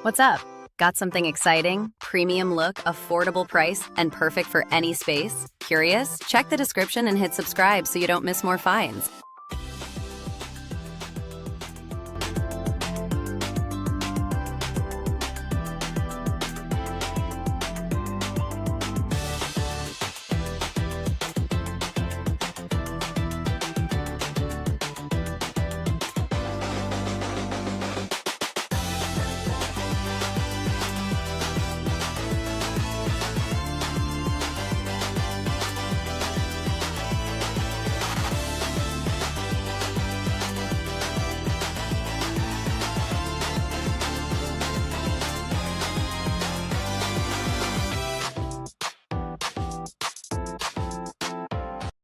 What's up? Got something exciting, premium look, affordable price, and perfect for any space? Curious? Check the description and hit subscribe so you don't miss more finds.